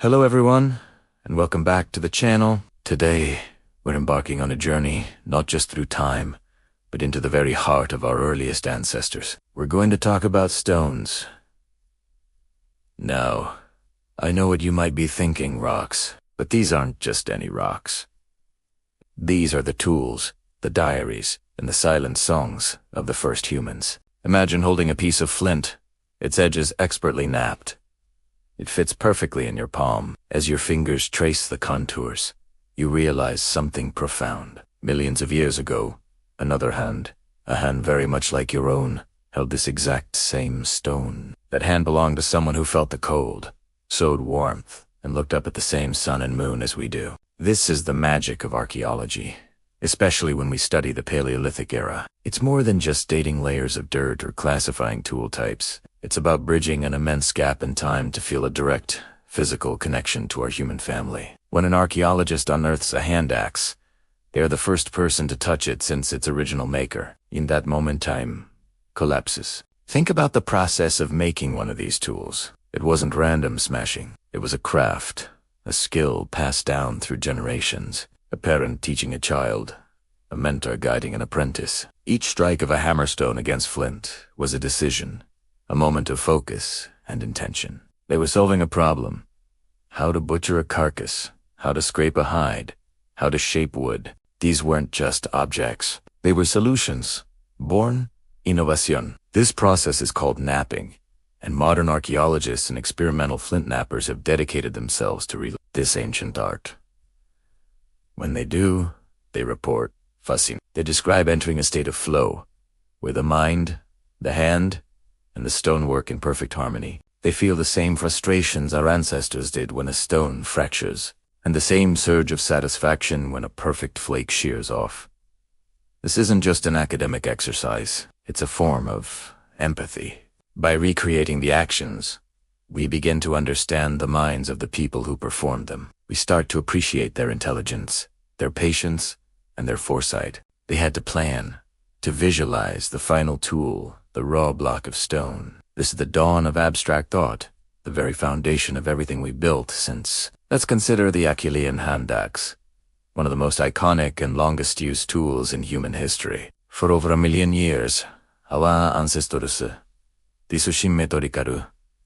Hello everyone, and welcome back to the channel. Today, we're embarking on a journey, not just through time, but into the very heart of our earliest ancestors. We're going to talk about stones. Now, I know what you might be thinking, rocks, but these aren't just any rocks. These are the tools, the diaries, and the silent songs of the first humans. Imagine holding a piece of flint, its edges expertly napped. It fits perfectly in your palm. As your fingers trace the contours, you realize something profound. Millions of years ago, another hand, a hand very much like your own, held this exact same stone. That hand belonged to someone who felt the cold, sowed warmth, and looked up at the same sun and moon as we do. This is the magic of archaeology, especially when we study the Paleolithic era. It's more than just dating layers of dirt or classifying tool types. It's about bridging an immense gap in time to feel a direct, physical connection to our human family. When an archaeologist unearths a hand axe, they are the first person to touch it since its original maker. In that moment, time collapses. Think about the process of making one of these tools. It wasn't random smashing. It was a craft, a skill passed down through generations. A parent teaching a child, a mentor guiding an apprentice. Each strike of a hammerstone against flint was a decision, a moment of focus and intention. They were solving a problem: how to butcher a carcass, how to scrape a hide, how to shape wood. These weren't just objects. They were solutions, born innovación. This process is called napping, and modern archaeologists and experimental flint knappers have dedicated themselves to this ancient art. When they do, they report fascin. They describe entering a state of flow, where the mind, the hand, and the stone work in perfect harmony. They feel the same frustrations our ancestors did when a stone fractures, and the same surge of satisfaction when a perfect flake shears off. This isn't just an academic exercise, it's a form of empathy. By recreating the actions, we begin to understand the minds of the people who performed them. We start to appreciate their intelligence, their patience, and their foresight. They had to plan, to visualize the final tool, the raw block of stone. This is the dawn of abstract thought, the very foundation of everything we built since. Let's consider the Achillean hand axe, one of the most iconic and longest used tools in human history. For over 1,000,000 years, our ancestors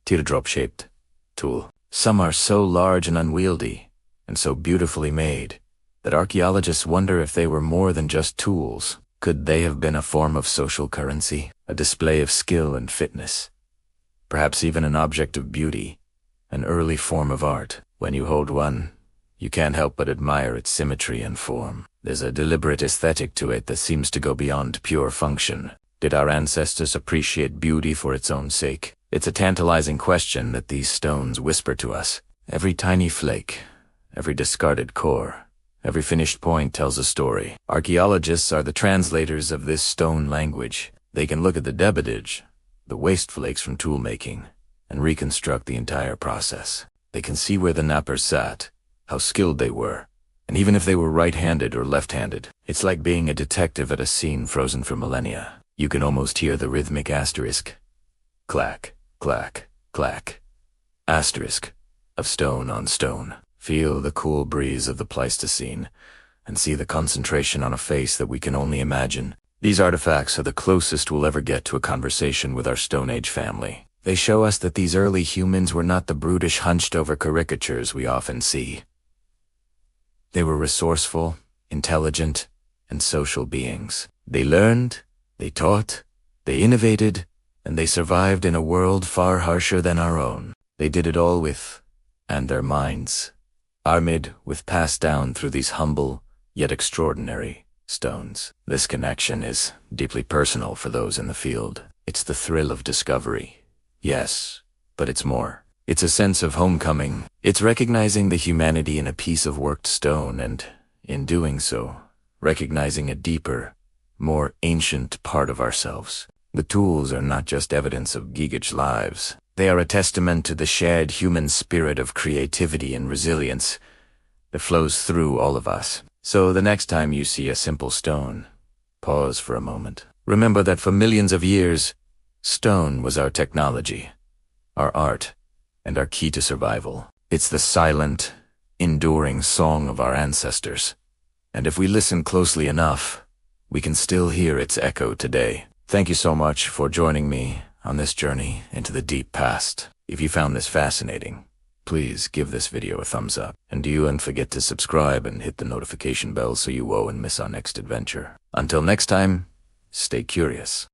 teardrop-shaped tool. Some are so large and unwieldy, and so beautifully made, that archaeologists wonder if they were more than just tools. Could they have been a form of social currency, a display of skill and fitness? Perhaps even an object of beauty, an early form of art. When you hold one, you can't help but admire its symmetry and form. There's a deliberate aesthetic to it that seems to go beyond pure function. Did our ancestors appreciate beauty for its own sake? It's a tantalizing question that these stones whisper to us. Every tiny flake, every discarded core, every finished point tells a story. Archaeologists are the translators of this stone language. They can look at the debitage, the waste flakes from tool making, and reconstruct the entire process. They can see where the knappers sat, how skilled they were, and even if they were right-handed or left-handed. It's like being a detective at a scene frozen for millennia. You can almost hear the rhythmic asterisk, clack, clack, clack, asterisk, of stone on stone. Feel the cool breeze of the Pleistocene, and see the concentration on a face that we can only imagine. These artifacts are the closest we'll ever get to a conversation with our Stone Age family. They show us that these early humans were not the brutish, hunched-over caricatures we often see. They were resourceful, intelligent, and social beings. They learned, they taught, they innovated, and they survived in a world far harsher than our own. They did it all with, and their minds, armed with passed down through these humble, yet extraordinary, stones. This connection is deeply personal for those in the field. It's the thrill of discovery. Yes, but it's more. It's a sense of homecoming. It's recognizing the humanity in a piece of worked stone and, in doing so, recognizing a deeper, more ancient part of ourselves. The tools are not just evidence of Gigich lives. They are a testament to the shared human spirit of creativity and resilience that flows through all of us. So the next time you see a simple stone, pause for a moment. Remember that for millions of years, stone was our technology, our art, and our key to survival. It's the silent, enduring song of our ancestors. And if we listen closely enough, we can still hear its echo today. Thank you so much for joining me on this journey into the deep past. If you found this fascinating, please give this video a thumbs up. And don't forget to subscribe and hit the notification bell so you won't miss our next adventure. Until next time, stay curious.